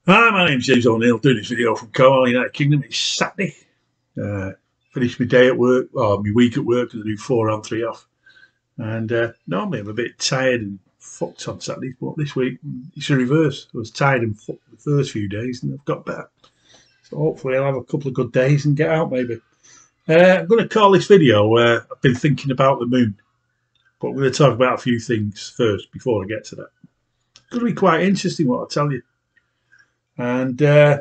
Hi, my name's James O'Neill, doing this video from Cornwall, United Kingdom. It's Saturday. Finished my day at work, or my week at work, because I do 4 on 3 off. And normally I'm a bit tired and fucked on Saturdays, but this week it's the reverse. I was tired and fucked the first few days, and I've got better. So hopefully I'll have a couple of good days and get out maybe. I'm going to call this video, I've been thinking about the moon. But we're going to talk about a few things first before I get to that. It's going to be quite interesting what I tell you. And where's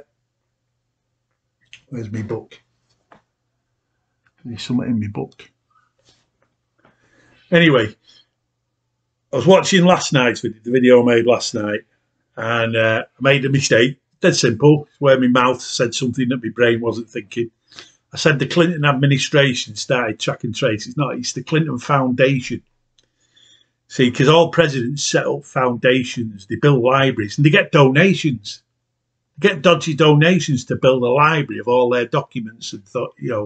my book? There's something in my book. Anyway, I was watching last night's video, the video I made last night, and I made a mistake. Dead simple. It's where my mouth said something that my brain wasn't thinking. I said the Clinton administration started track and trace. It's not. It's the Clinton Foundation. See, because all presidents set up foundations, they build libraries, and they get donations. Get dodgy donations to build a library of all their documents and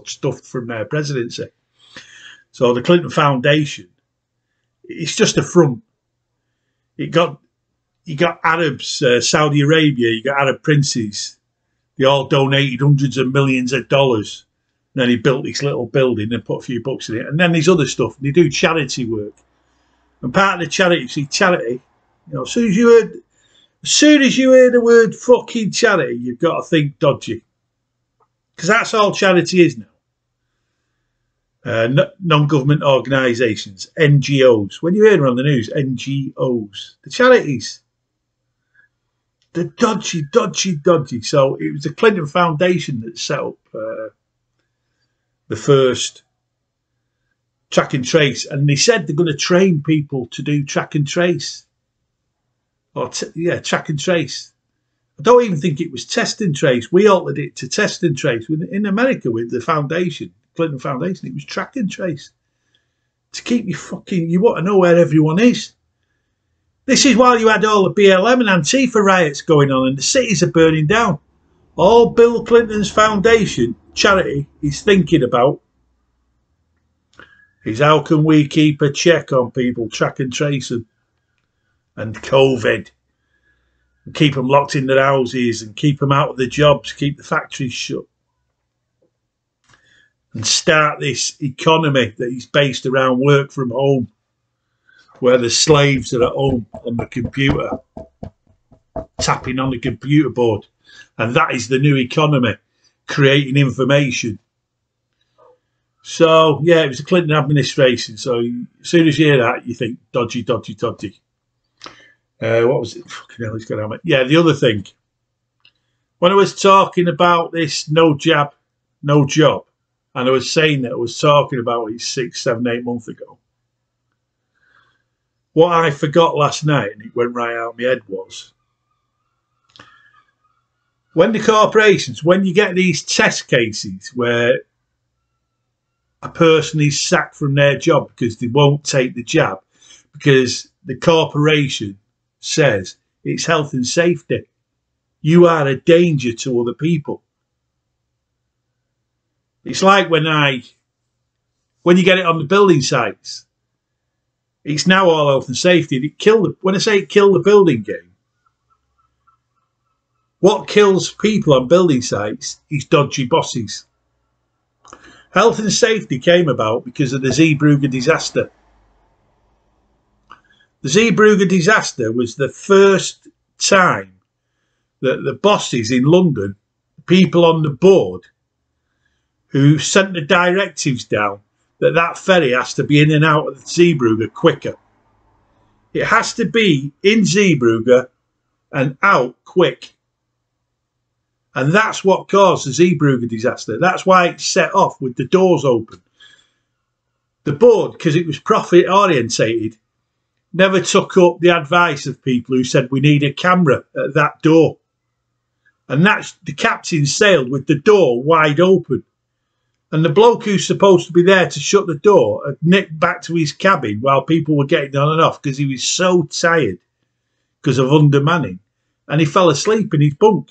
stuff from their presidency. So the Clinton Foundation, it's just a front. You got Arabs, Saudi Arabia, you got Arab princes. They all donated hundreds of millions of dollars. And then he built this little building and put a few books in it. And then there's other stuff. They do charity work. And part of the charity, as soon as you hear the word fucking charity, you've got to think dodgy. Because that's all charity is now. Non-government organisations, NGOs. When you hear them on the news, NGOs. The charities. They're dodgy, dodgy, dodgy. So it was the Clinton Foundation that set up the first track and trace. And they said they're going to train people to do track and trace. Track and trace. I don't even think it was test and trace. We altered it to test and trace. In America with the foundation, Clinton Foundation, it was track and trace. To keep you want to know where everyone is. This is while you had all the BLM and Antifa riots going on and the cities are burning down. All Bill Clinton's foundation, charity, is thinking about is how can we keep a check on people, track and trace them. And COVID, and keep them locked in their houses and keep them out of the jobs, keep the factories shut, and start this economy that is based around work from home, where the slaves are at home on the computer, tapping on the computer board, and that is the new economy, creating information. So yeah, it was the Clinton administration. So as soon as you hear that, you think dodgy, dodgy, dodgy. What was it? Fucking hell, he's got on it. Yeah, the other thing. When I was talking about this no jab, no job, and I was saying that I was talking about it 6, 7, 8 months ago, what I forgot last night, and it went right out of my head, was when the corporations, when you get these test cases where a person is sacked from their job because they won't take the jab, because the corporation says it's health and safety. You are a danger to other people. It's like when you get it on the building sites, it's now all health and safety. When I say kill the building game, what kills people on building sites is dodgy bosses. Health and safety came about because of the Zeebrugge disaster. The Zeebrugge disaster was the first time that the bosses in London, people on the board who sent the directives down, that ferry has to be in and out of Zeebrugge quicker. It has to be in Zeebrugge and out quick. And that's what caused the Zeebrugge disaster. That's why it set off with the doors open. The board, because it was profit orientated, never took up the advice of people who said we need a camera at that door. And that's the captain sailed with the door wide open. And the bloke who's supposed to be there to shut the door had nipped back to his cabin while people were getting on and off because he was so tired because of undermanning. And he fell asleep in his bunk.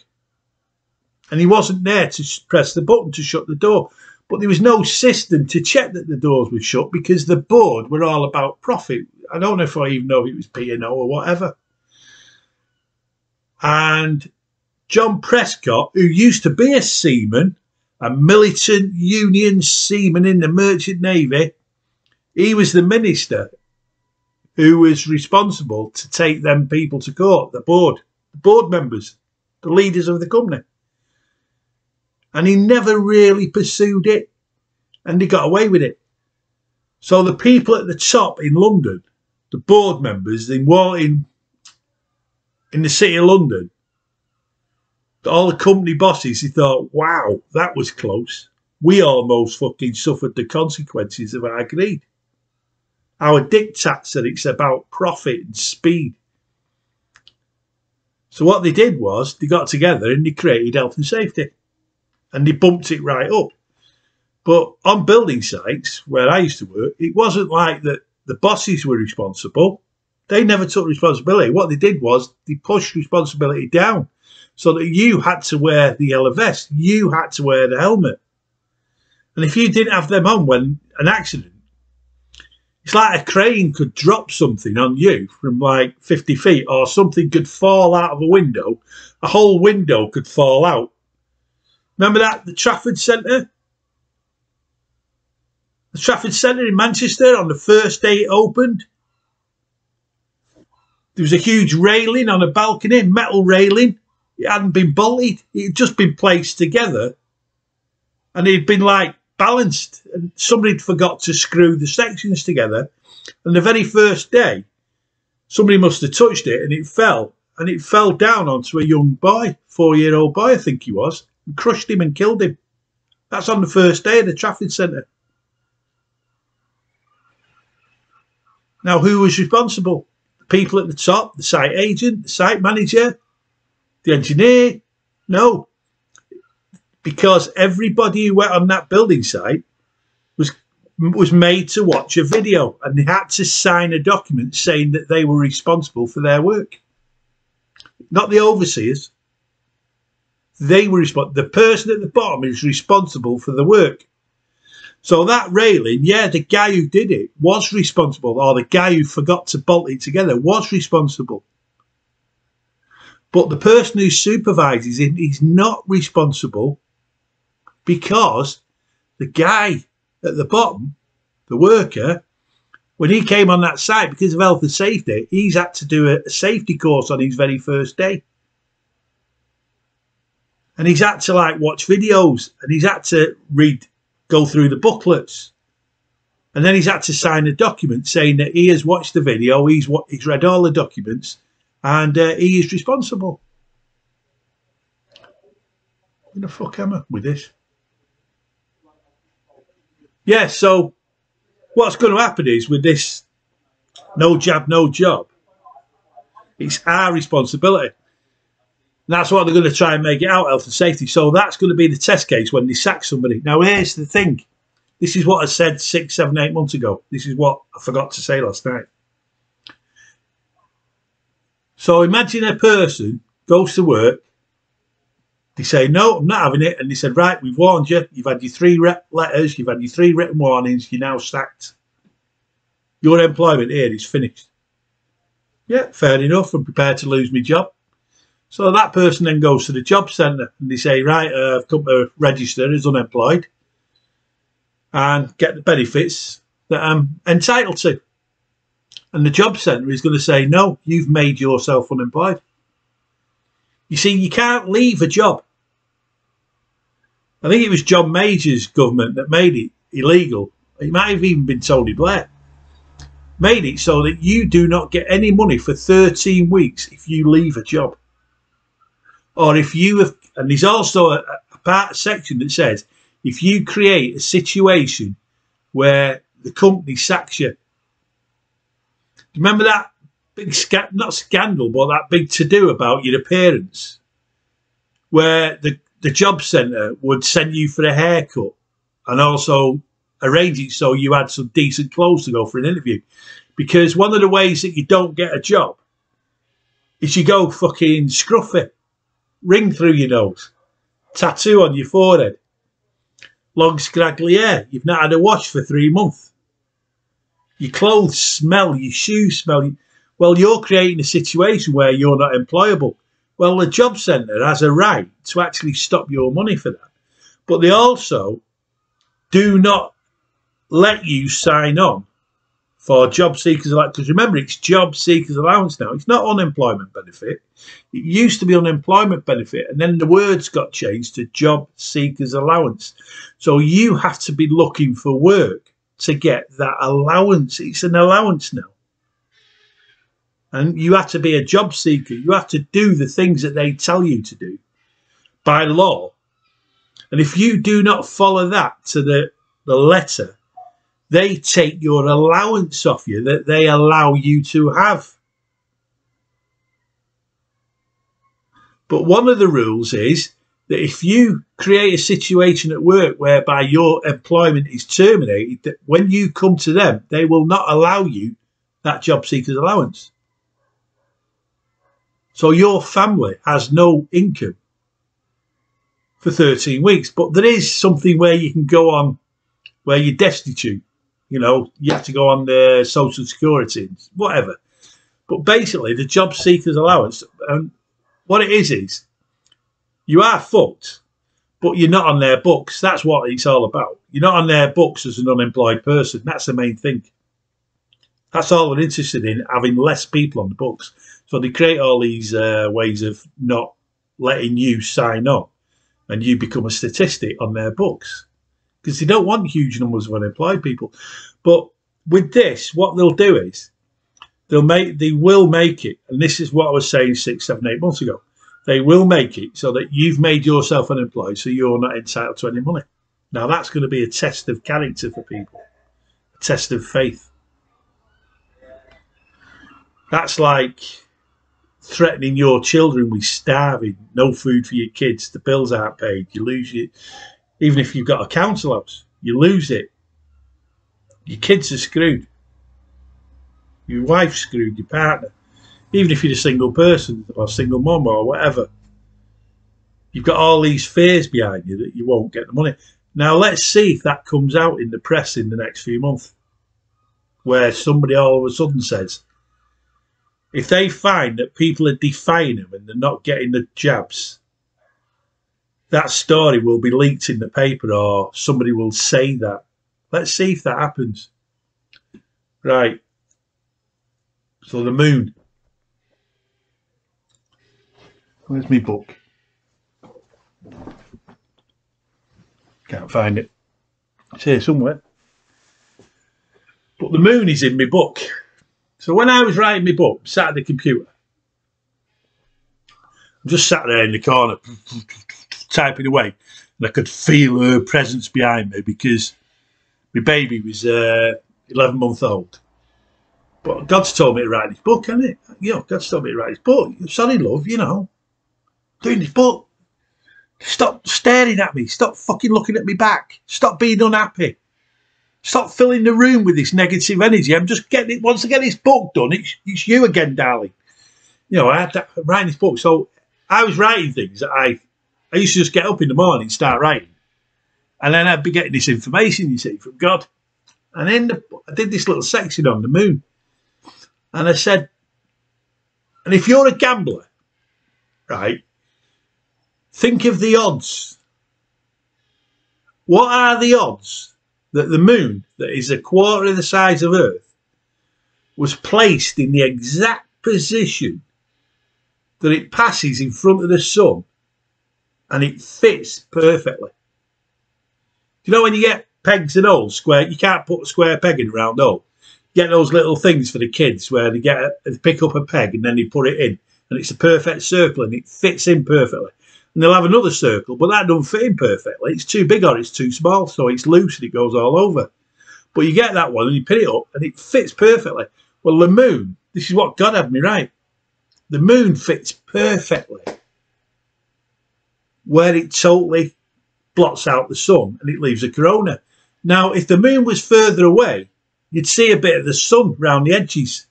And he wasn't there to press the button to shut the door. But there was no system to check that the doors were shut because the board were all about profit. I don't know if I even know if it was P&O or whatever. And John Prescott, who used to be a seaman, a militant union seaman in the Merchant Navy, he was the minister who was responsible to take them people to court, the board members, the leaders of the company. And he never really pursued it, and he got away with it. So the people at the top in London, the board members in the City of London, all the company bosses, he thought, wow, that was close. We almost fucking suffered the consequences of our greed. Our diktats that it's about profit and speed. So what they did was they got together and they created health and safety. And they bumped it right up. But on building sites where I used to work, it wasn't like that the bosses were responsible. They never took responsibility. What they did was they pushed responsibility down so that you had to wear the yellow vest. You had to wear the helmet. And if you didn't have them on when an accident, it's like a crane could drop something on you from like 50 feet, or something could fall out of a window. A whole window could fall out. Remember that, the Trafford Centre? The Trafford Centre in Manchester, on the first day it opened, there was a huge railing on a balcony, metal railing. It hadn't been bolted. It had just been placed together. And it had been like balanced. And somebody had forgot to screw the sections together. And the very first day, somebody must have touched it and it fell. And it fell down onto a young boy, 4-year-old boy, I think he was, and crushed him and killed him. That's on the first day of the Trafford Centre. Now, who was responsible? The people at the top, the site agent, the site manager, the engineer? No. Because everybody who went on that building site was made to watch a video, and they had to sign a document saying that they were responsible for their work. Not the overseers. They were responsible. The person at the bottom is responsible for the work. So that railing, yeah, the guy who did it was responsible, or the guy who forgot to bolt it together was responsible. But the person who supervises it is not responsible, because the guy at the bottom, the worker, when he came on that site, because of health and safety, he's had to do a safety course on his very first day. And he's had to like watch videos, and he's had to go through the booklets. And then he's had to sign a document saying that he has watched the video, he's read all the documents, and he is responsible. Where the fuck am I with this? Yeah, so what's going to happen is with this no jab, no job, it's our responsibility. And that's what they're going to try and make it out, health and safety. So that's going to be the test case when they sack somebody. Now, here's the thing. This is what I said 6, 7, 8 months ago. This is what I forgot to say last night. So imagine a person goes to work. They say, no, I'm not having it. And they said, right, we've warned you. You've had your 3 letters. You've had your 3 written warnings. You're now sacked. Your employment here is finished. Yeah, fair enough. I'm prepared to lose my job. So that person then goes to the job centre and they say, right, I've come to register as unemployed and get the benefits that I'm entitled to. And the job centre is going to say, no, you've made yourself unemployed. You see, you can't leave a job. I think it was John Major's government that made it illegal. It might have even been Tony Blair. Made it so that you do not get any money for 13 weeks if you leave a job. Or if you have, and there's also a section that says, if you create a situation where the company sacks you. Remember that big, not scandal, but that big to-do about your appearance, where the job centre would send you for a haircut and also arrange it so you had some decent clothes to go for an interview. Because one of the ways that you don't get a job is you go fucking scruffy. Ring through your nose, tattoo on your forehead, long scraggly hair, you've not had a wash for 3 months, your clothes smell, your shoes smell. Well, you're creating a situation where you're not employable. Well, the job centre has a right to actually stop your money for that. But they also do not let you sign on for job seekers allowance. Because remember, it's job seekers allowance now. It's not unemployment benefit. It used to be unemployment benefit, and then the words got changed to job seekers allowance. So you have to be looking for work to get that allowance. It's an allowance now. And you have to be a job seeker. You have to do the things that they tell you to do by law. And if you do not follow that to the letter, they take your allowance off you that they allow you to have. But one of the rules is that if you create a situation at work whereby your employment is terminated, that when you come to them, they will not allow you that job seeker's allowance. So your family has no income for 13 weeks. But there is something where you can go on where you're destitute. You know, you have to go on the social security, whatever. But basically, the job seeker's allowance, what it is you are fucked, but you're not on their books. That's what it's all about. You're not on their books as an unemployed person. That's the main thing. That's all they're interested in, having less people on the books. So they create all these ways of not letting you sign on and you become a statistic on their books, because they don't want huge numbers of unemployed people. But with this, what they'll do is they will make it, and this is what I was saying 6, 7, 8 months ago. They will make it so that you've made yourself unemployed, so you're not entitled to any money. Now that's going to be a test of character for people, a test of faith. That's like threatening your children with starving, no food for your kids, the bills aren't paid, you lose it. Even if you've got a council house, you lose it. Your kids are screwed. Your wife's screwed, your partner. Even if you're a single person or single mum or whatever, you've got all these fears behind you that you won't get the money. Now let's see if that comes out in the press in the next few months, where somebody all of a sudden says, if they find that people are defying them and they're not getting the jabs, that story will be leaked in the paper or somebody will say that. Let's see if that happens. Right. So the moon. Where's my book? Can't find it. It's here somewhere. But the moon is in my book. So when I was writing my book, sat at the computer, I just sat there in the corner, typing away, and I could feel her presence behind me because my baby was 11 months old. But God's told me to write this book, hasn't it? You know, God's told me to write this book. Sorry, love, you know, doing this book. Stop staring at me. Stop fucking looking at me back. Stop being unhappy. Stop filling the room with this negative energy. I'm just getting it. Once I get this book done, it's you again, darling. You know, I had to write this book. So I was writing things that I used to just get up in the morning and start writing. And then I'd be getting this information, you see, from God. And then I did this little section on the moon. And I said, and if you're a gambler, right, think of the odds. What are the odds that the moon, that is a quarter of the size of Earth, was placed in the exact position that it passes in front of the sun and it fits perfectly? You know, when you get pegs and holes, square, you can't put a square peg in a round hole. You get those little things for the kids where they pick up a peg and then they put it in, and it's a perfect circle and it fits in perfectly. And they'll have another circle, but that doesn't fit in perfectly. It's too big or it's too small, so it's loose and it goes all over. But you get that one and you pin it up and it fits perfectly. Well, the moon, this is what God had me right. The moon fits perfectly where it totally blots out the sun and it leaves a corona. Now, if the moon was further away, you'd see a bit of the sun round the edges.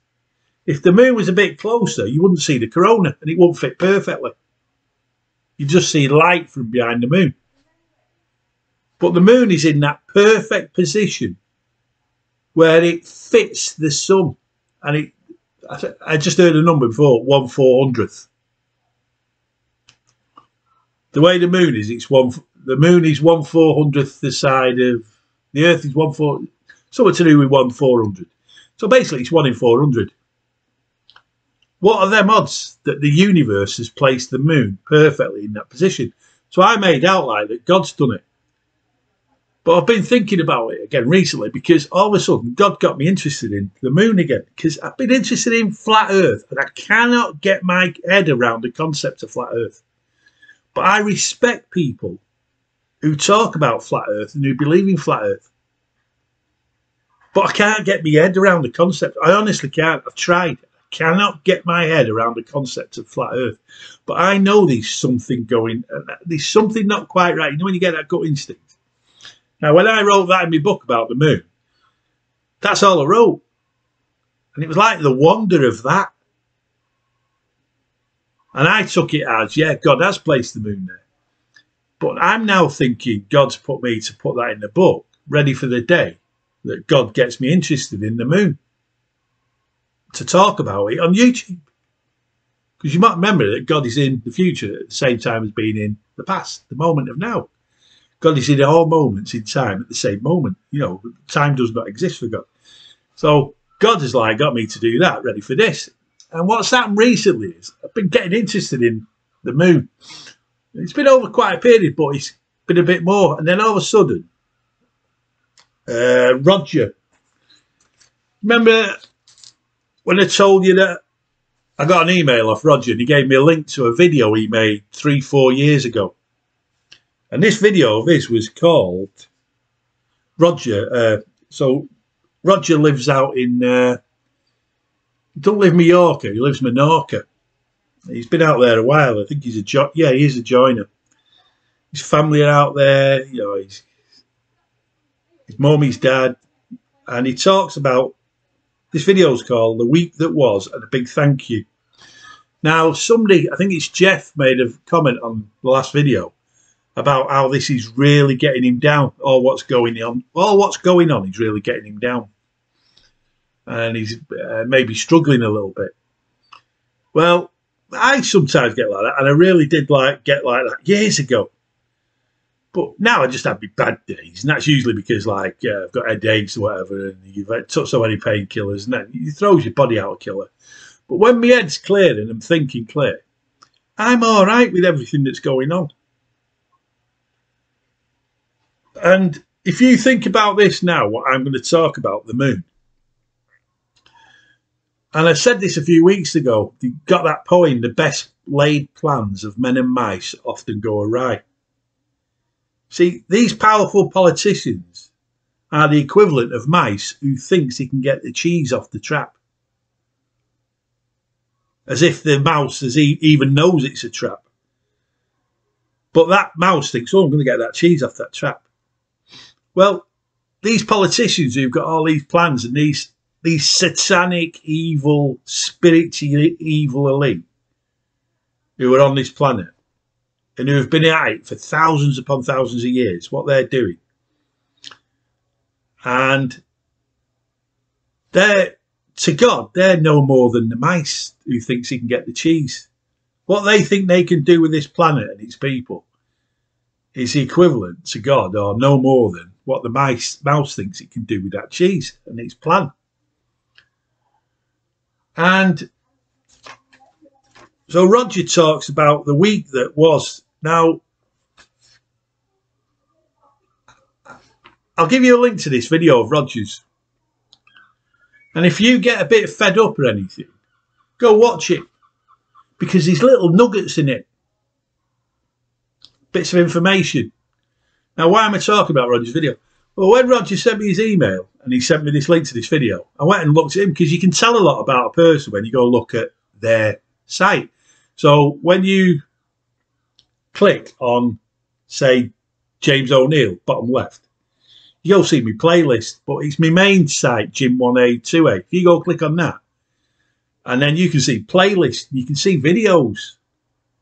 If the moon was a bit closer, you wouldn't see the corona and it won't fit perfectly. You just see light from behind the moon. But the moon is in that perfect position where it fits the sun. And I just heard a number before, 1/400th. the way the moon is, the moon is 1/400th the side of the Earth is 1/4, something to do with 1/400. So basically, it's 1 in 400. What are them odds that the universe has placed the moon perfectly in that position? So I made out like that God's done it. But I've been thinking about it again recently because all of a sudden God got me interested in the moon again, because I've been interested in flat Earth and I cannot get my head around the concept of flat Earth. But I respect people who talk about flat Earth and who believe in flat Earth. But I can't get my head around the concept. I honestly can't. I've tried. I cannot get my head around the concept of flat Earth. But I know there's something going, there's something not quite right. You know when you get that gut instinct? Now, when I wrote that in my book about the moon, that's all I wrote. And it was like the wonder of that. And I took it as, yeah, God has placed the moon there. But I'm now thinking God's put me to put that in the book, ready for the day that God gets me interested in the moon, to talk about it on YouTube. Because you might remember that God is in the future at the same time as being in the past, the moment of now. God is in all moments in time at the same moment. You know, time does not exist for God. So God has like got me to do that, ready for this. And what's happened recently is I've been getting interested in the moon. It's been over quite a period, but it's been a bit more. And then all of a sudden, Roger, remember when I told you that I got an email off Roger and he gave me a link to a video he made 3-4 years ago. And this video of his was called Roger. So Roger lives out in, he don't live in Mallorca, he lives in Menorca. He's been out there a while. I think he's he is a joiner. His family are out there, you know, his mum, his dad. And he talks about, this video is called The Week That Was and a Big Thank You. Now, somebody, I think it's Jeff, made a comment on the last video about how this is really getting him down, or what's going on. All what's going on is really getting him down. And he's maybe struggling a little bit. Well, I sometimes get like that, and I really did get like that years ago. But now I just have my bad days, and that's usually because I've got headaches or whatever, and you've took so many painkillers, and then it throws your body out of killer. But when my head's clear and I'm thinking clear, I'm all right with everything that's going on. And if you think about this now, what I'm going to talk about, the moon. And I said this a few weeks ago, you got that poem, the best laid plans of men and mice often go awry. See, these powerful politicians are the equivalent of mice who thinks he can get the cheese off the trap. As if the mouse even knows it's a trap. But that mouse thinks, oh, I'm going to get that cheese off that trap. Well, these politicians who've got all these plans and these satanic, evil, spiritually evil elite who are on this planet and who have been at it for thousands upon thousands of years, what they're doing. And to God, they're no more than the mice who thinks he can get the cheese. What they think they can do with this planet and its people is equivalent to God, or no more than what the mouse thinks it can do with that cheese and its plan. And so Roger talks about the week that was. Now, I'll give you a link to this video of Roger's. And if you get a bit fed up or anything, go watch it. Because there's little nuggets in it. Bits of information. Now, why am I talking about Roger's video? Well, when Roger sent me his email and he sent me this link to this video, I went and looked at him, because you can tell a lot about a person when you go look at their site. So when you click on, say, James O'Neill, bottom left, you'll see my playlist, but it's my main site, Jim 1A, 2A. If you go click on that, and then you can see playlists, you can see videos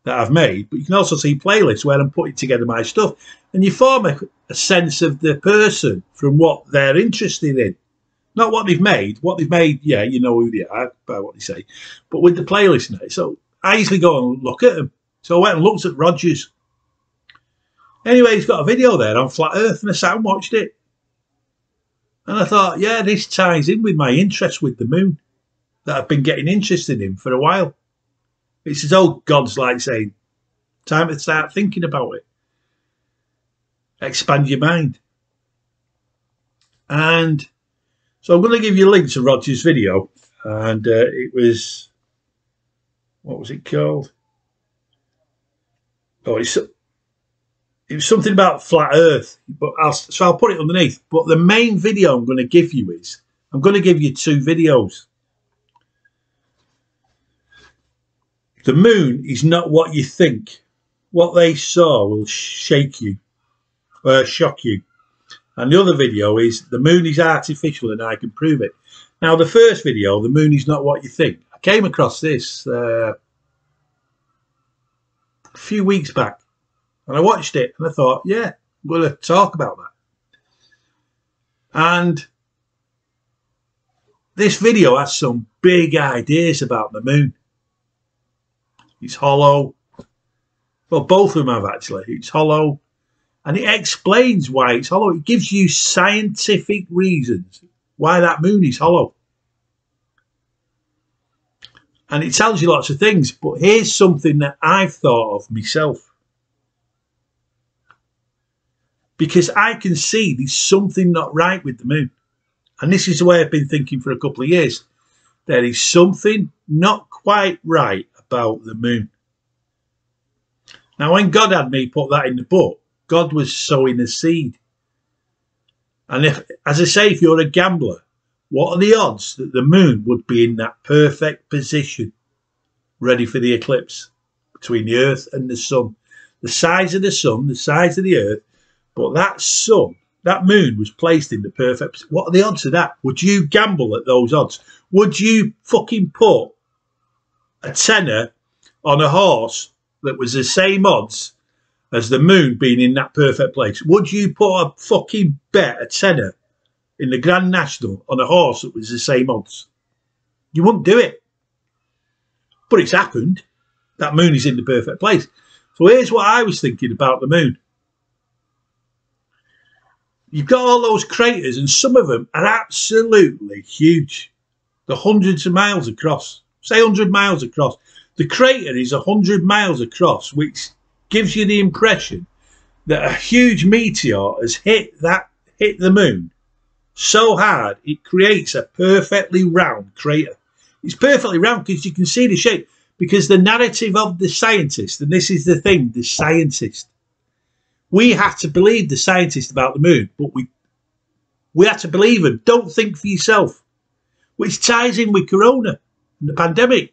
that I've made, but you can also see playlists where I'm putting together my stuff. And you form a sense of the person from what they're interested in. Not what they've made. What they've made, yeah, you know who they are by what they say. But with the playlist now. So I usually go and look at them. So I went and looked at Roger's. Anyway, he's got a video there on flat Earth, and I sat and watched it. And I thought, yeah, this ties in with my interest with the moon that I've been getting interested in for a while. It's as though God's like saying, time to start thinking about it. Expand your mind. And so I'm going to give you a link to Roger's video. And it was, what was it called? Oh, it was something about flat Earth, but I'll put it underneath. But the main video I'm going to give you is, I'm going to give you two videos. The moon is not what you think. What they saw will shock you. And the other video is, the moon is artificial and I can prove it. Now, the first video, the moon is not what you think. I came across this a few weeks back. And I watched it and I thought, yeah, I'm going to talk about that. And this video has some big ideas about the moon. It's hollow. Well, both of them have actually. It's hollow. And it explains why it's hollow. It gives you scientific reasons why that moon is hollow. And it tells you lots of things. But here's something that I've thought of myself. Because I can see there's something not right with the moon. And this is the way I've been thinking for a couple of years. There is something not quite right about the moon. Now, when God had me put that in the book, God was sowing a seed. And if, as I say, if you're a gambler, what are the odds that the moon would be in that perfect position, ready for the eclipse between the Earth and the sun? The size of the sun, the size of the Earth. But that sun, that moon was placed in the perfect. What are the odds of that? Would you gamble at those odds? Would you fucking put a tenner on a horse that was the same odds as the moon being in that perfect place? Would you put a fucking bet, a tenner, in the Grand National on a horse that was the same odds? You wouldn't do it. But it's happened. That moon is in the perfect place. So here's what I was thinking about the moon. You've got all those craters, and some of them are absolutely huge. They're hundreds of miles across. Say 100 miles across. The crater is 100 miles across, which gives you the impression that a huge meteor has hit the moon so hard it creates a perfectly round crater. It's perfectly round because you can see the shape. Because the narrative of the scientist, and this is the thing, the scientist. We have to believe the scientist about the moon, but we have to believe him. Don't think for yourself, which ties in with Corona and the pandemic.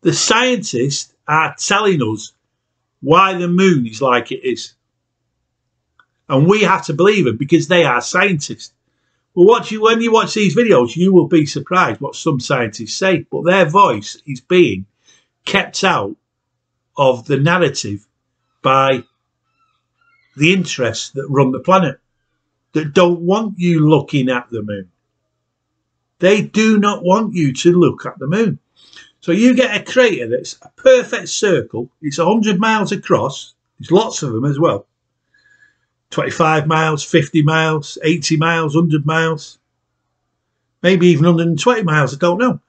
The scientists are telling us why the moon is like it is. And we have to believe them because they are scientists. Well, when you watch these videos, you will be surprised what some scientists say, but their voice is being kept out of the narrative by the interests that run the planet, that don't want you looking at the moon. They do not want you to look at the moon. So you get a crater that's a perfect circle. It's 100 miles across. There's lots of them as well. 25 miles, 50 miles, 80 miles, 100 miles. Maybe even 120 miles, I don't know.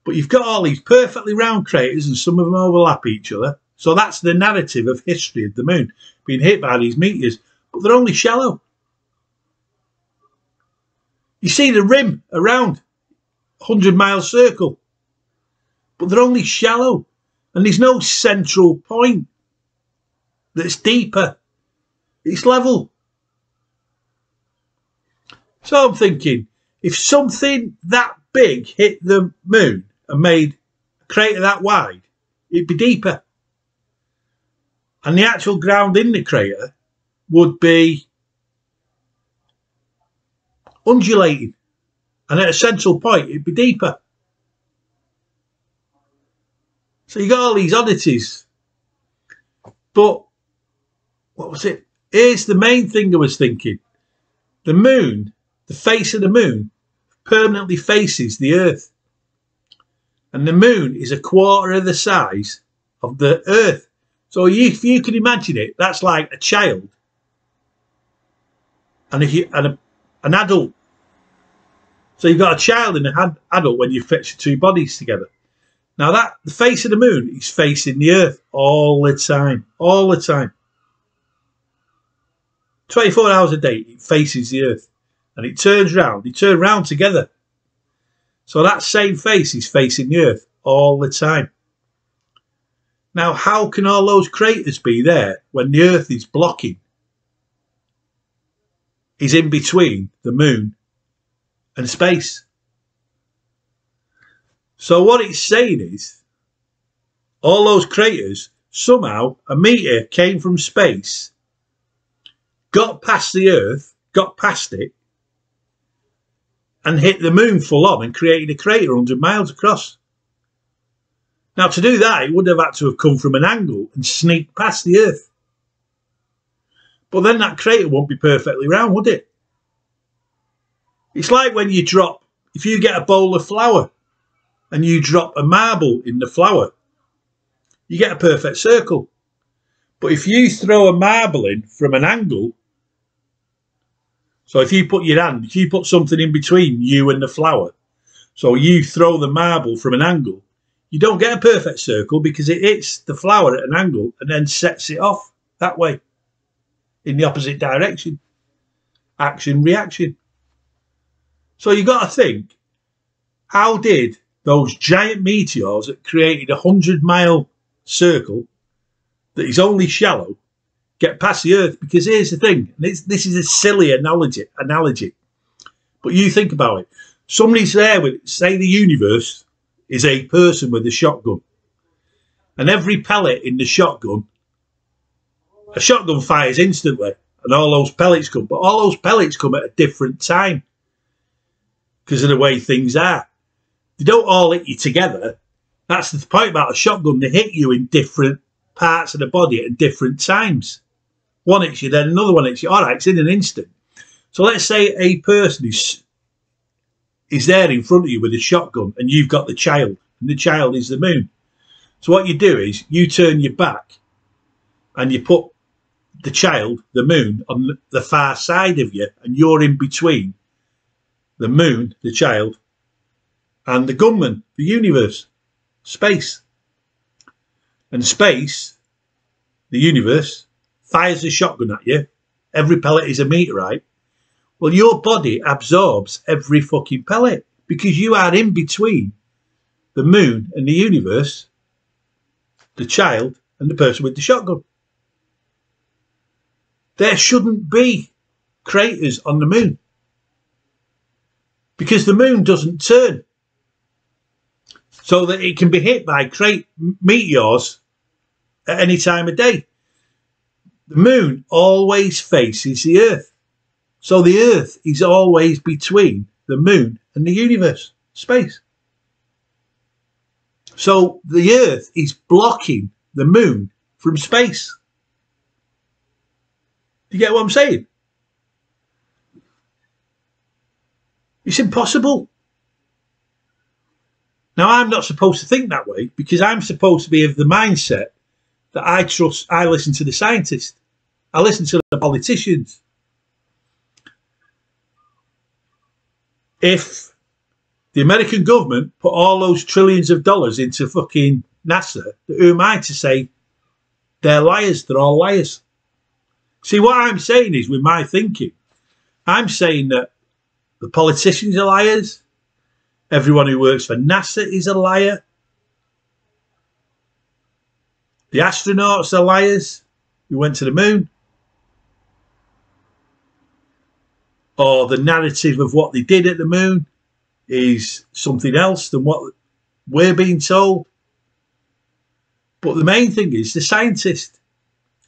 But you've got all these perfectly round craters and some of them overlap each other. So that's the narrative of history of the moon, being hit by these meteors. But they're only shallow. You see the rim around 100-mile circle. But they're only shallow. And there's no central point that's deeper. It's level. So I'm thinking, if something that big hit the moon and made a crater that wide, it'd be deeper. And the actual ground in the crater would be undulating. And at a central point, it'd be deeper. So you got all these oddities. But, what was it? Here's the main thing I was thinking. The moon, the face of the moon, permanently faces the Earth. And the moon is a quarter of the size of the Earth. So if you can imagine it, that's like a child and an adult. So you've got a child and an adult when you fetch the two bodies together. Now that the face of the moon is facing the earth all the time, all the time. 24 hours a day, it faces the earth and it turns round. They turn round together. So that same face is facing the earth all the time. Now, how can all those craters be there when the earth is blocking? Is in between the moon and space. So what it's saying is, all those craters, somehow a meteor came from space, got past the earth, got past it, and hit the moon full on and created a crater 100 miles across. Now, to do that, it would have had to have come from an angle and sneaked past the earth. But then that crater won't be perfectly round, would it? It's like when you drop, if you get a bowl of flour and you drop a marble in the flour, you get a perfect circle. But if you throw a marble in from an angle, so if you put your hand, if you put something in between you and the flour, so you throw the marble from an angle, you don't get a perfect circle because it hits the flour at an angle and then sets it off that way in the opposite direction. Action, reaction. So you've got to think, how did those giant meteors that created a 100-mile circle that is only shallow get past the earth? Because here's the thing, this is a silly analogy, but you think about it. Somebody's there with, say the universe is a person with a shotgun, and every pellet in the shotgun, a shotgun fires instantly and all those pellets come, but all those pellets come at a different time because of the way things are. They don't all hit you together. That's the point about a shotgun. They hit you in different parts of the body at different times. One hits you, then another one hits you. All right, it's in an instant. So let's say a person is there in front of you with a shotgun and you've got the child, and the child is the moon. So what you do is you turn your back and you put the child, the moon, on the far side of you, and you're in between the moon, the child, and the gunman, the universe, space. And space, the universe, fires a shotgun at you. Every pellet is a meteorite. Well, your body absorbs every fucking pellet because you are in between the moon and the universe, the child and the person with the shotgun. There shouldn't be craters on the moon because the moon doesn't turn so that it can be hit by meteors at any time of day. The moon always faces the earth. So the earth is always between the moon and the universe, space. So the earth is blocking the moon from space. Do you get what I'm saying? It's impossible. Now, I'm not supposed to think that way because I'm supposed to be of the mindset that I listen to the scientists. I listen to the politicians. If the American government put all those trillions of dollars into fucking NASA, who am I to say they're liars? They're all liars. See, what I'm saying is, with my thinking, I'm saying that the politicians are liars. Everyone who works for NASA is a liar. The astronauts are liars who went to the moon. Or the narrative of what they did at the moon is something else than what we're being told. But the main thing is the scientists.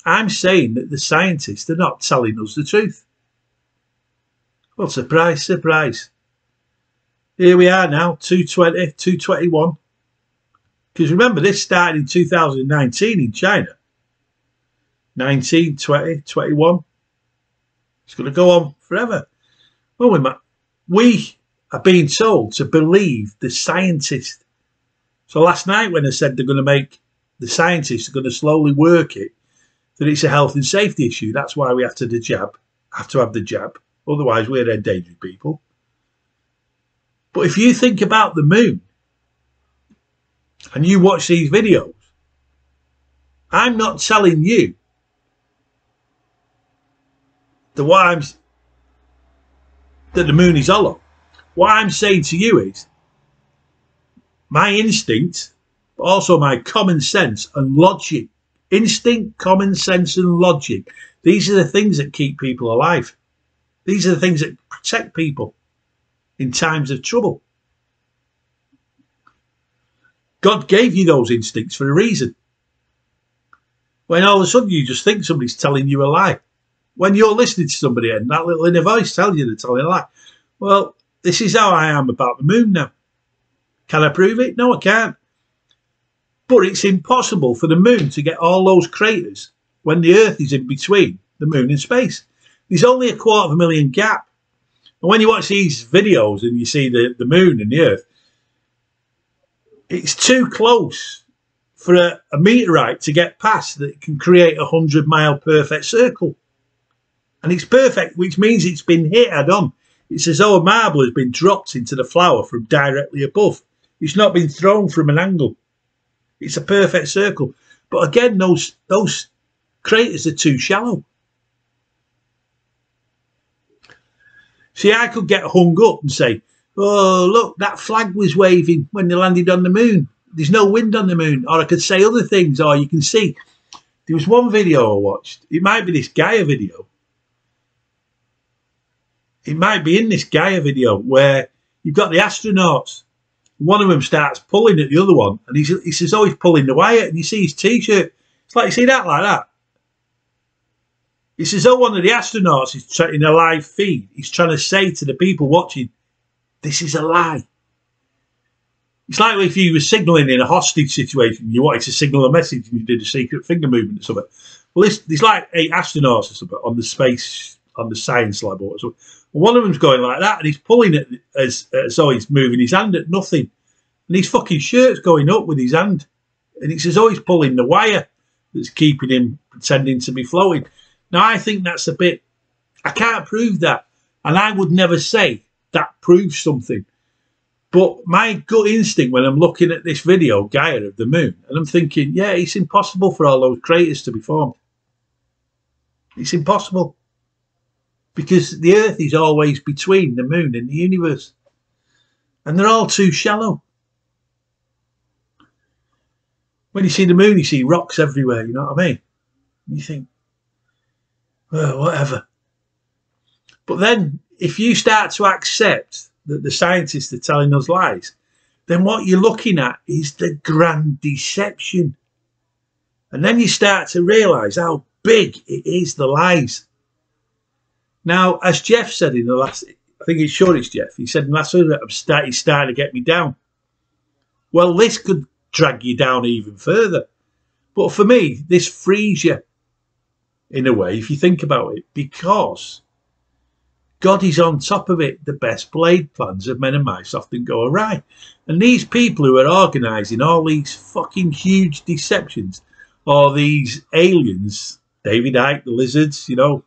I'm saying that the scientists are not telling us the truth. Well, surprise, surprise. Here we are now, 220, 221. Because remember, this started in 2019 in China. 19, 20, 21. It's going to go on forever. Well, we are being told to believe the scientists. So last night when they said they're going to make the scientists are going to slowly work it that it's a health and safety issue. That's why we have to have the jab. Otherwise, we're endangered people. But if you think about the moon and you watch these videos, I'm not telling you that the moon is hollow. What I'm saying to you is my instinct, but also my common sense and logic. Instinct, common sense and logic. These are the things that keep people alive. These are the things that protect people in times of trouble. God gave you those instincts for a reason. When all of a sudden you just think somebody's telling you a lie. When you're listening to somebody and that little inner voice tells you they're telling a lie. Well, this is how I am about the moon now. Can I prove it? No, I can't. But it's impossible for the moon to get all those craters when the Earth is in between the moon and space. There's only a 250,000 gap. And when you watch these videos and you see the moon and the Earth, it's too close for a meteorite to get past that it can create a 100-mile perfect circle. And it's perfect, which means it's been hit head on. It's as though a marble has been dropped into the flower from directly above. It's not been thrown from an angle. It's a perfect circle. But again, those craters are too shallow. See, I could get hung up and say, oh, look, that flag was waving when they landed on the moon. There's no wind on the moon. Or I could say other things. Or you can see, there was one video I watched. It might be this Gaia video. It might be in this Gaia video where you've got the astronauts. One of them starts pulling at the other one. And he says, oh, he's pulling the wire. And you see his T-shirt. It's like, you see that like that? It's as though one of the astronauts is in a live feed. He's trying to say to the people watching, this is a lie. It's like if you were signalling in a hostage situation, you wanted to signal a message and you did a secret finger movement or something. Well, there's like 8 astronauts or something on the science lab or something. And one of them's going like that and he's pulling it as though he's moving his hand at nothing. And his fucking shirt's going up with his hand. And it's as though he's pulling the wire that's keeping him pretending to be floating. Now, I think that's a bit, I can't prove that. And I would never say that proves something. But my gut instinct when I'm looking at this video, Gaia of the moon, and I'm thinking, yeah, it's impossible for all those craters to be formed. It's impossible. Because the Earth is always between the moon and the universe. And they're all too shallow. When you see the moon, you see rocks everywhere, you know what I mean? And you think, well, whatever. But then, if you start to accept that the scientists are telling us lies, then what you're looking at is the grand deception. And then you start to realise how big it is, the lies. Now, as Jeff said in the last, I think it's sure it's Jeff, he said in the last video, he's starting to get me down. Well, this could drag you down even further. But for me, this frees you, in a way, if you think about it, because God is on top of it. The best laid plans of men and mice often go awry. And these people who are organising all these fucking huge deceptions, or these aliens, David Icke, the lizards, you know,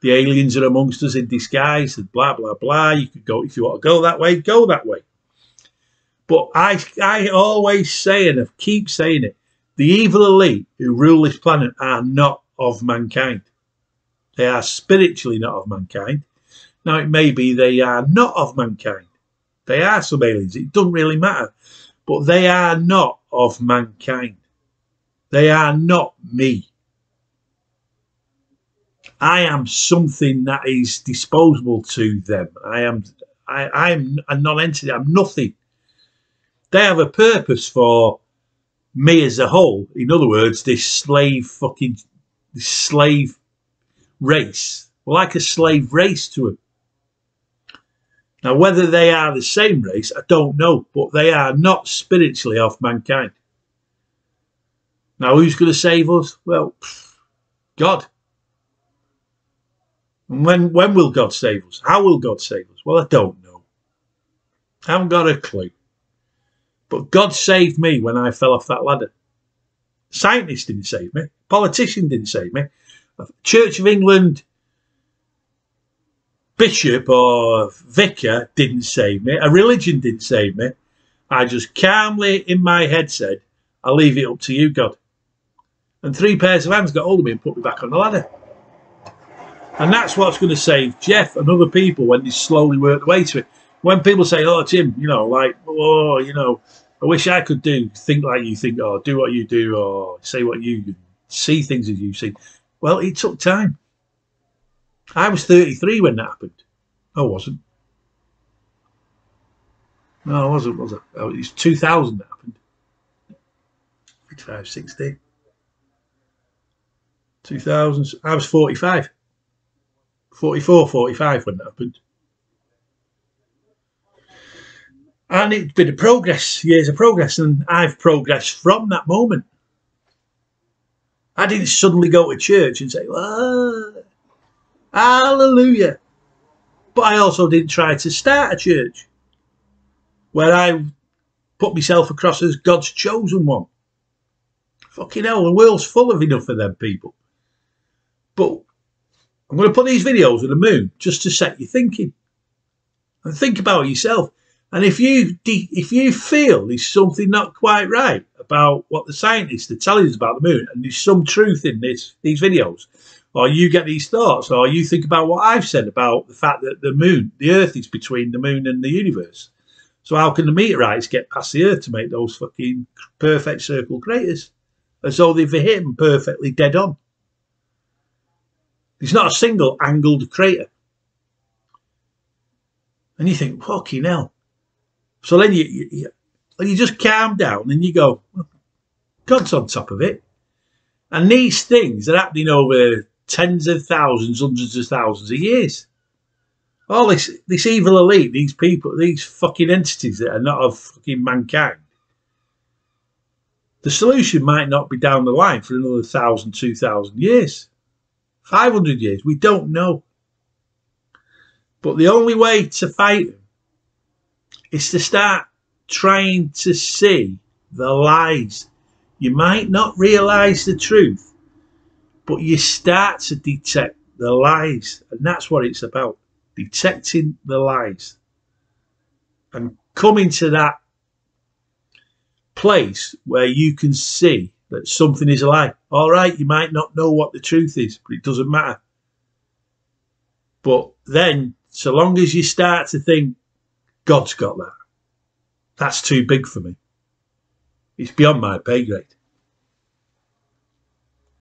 the aliens are amongst us in disguise, and blah, blah, blah. You could go, if you want to go that way, go that way. But I always say, and I keep saying it, the evil elite who rule this planet are not of mankind. They are spiritually not of mankind. Now, it may be they are not of mankind. They are some aliens. It doesn't really matter. But they are not of mankind. They are not me. I am something that is disposable to them. I'm a non-entity. I'm nothing. They have a purpose for me as a whole. In other words, this slave race. Like a slave race to them. Now, whether they are the same race, I don't know. But they are not spiritually of mankind. Now, who's going to save us? Well, God. And when will God save us? How will God save us? Well, I don't know. I haven't got a clue. But God saved me when I fell off that ladder. Scientists didn't save me. Politician didn't save me. Church of England bishop or vicar didn't save me. A religion didn't save me. I just calmly in my head said, I'll leave it up to you, God. And 3 pairs of hands got hold of me and put me back on the ladder. And that's what's going to save Jeff and other people when they slowly work their way to it. When people say, oh, Tim, you know, like, oh, you know, I wish I could think like you think, or do what you do, or say what you see things as you see. Well, it took time. I was 33 when that happened. I wasn't. No, I wasn't, was I? Oh, it was 2000 that happened. 55, 60. 2000. I was 45. 44, 45 when that happened. And it's been a progress, years of progress, and I've progressed from that moment. I didn't suddenly go to church and say, oh, hallelujah. But I also didn't try to start a church where I put myself across as God's chosen one. Fucking hell, the world's full of enough of them people. But I'm going to put these videos of the moon just to set you thinking. And think about yourself. And if you feel there's something not quite right about what the scientists are telling us about the moon, and there's some truth in these videos, or you get these thoughts, or you think about what I've said about the fact that the Earth is between the moon and the universe. So how can the meteorites get past the Earth to make those fucking perfect circle craters? As though they've hit them perfectly dead on. There's not a single angled crater. And you think, fucking hell. So then you just calm down and you go, well, God's on top of it. And these things are happening over tens of thousands, hundreds of thousands of years. All this evil elite, these people, these fucking entities that are not of fucking mankind. The solution might not be down the line for another 1,000, 2,000 years. 500 years, we don't know. But the only way to fight them is to start trying to see the lies. You might not realise the truth, but you start to detect the lies. And that's what it's about, detecting the lies. And coming to that place where you can see that something is a lie. All right, you might not know what the truth is, but it doesn't matter. But then, so long as you start to think, God's got that, that's too big for me. It's beyond my pay grade.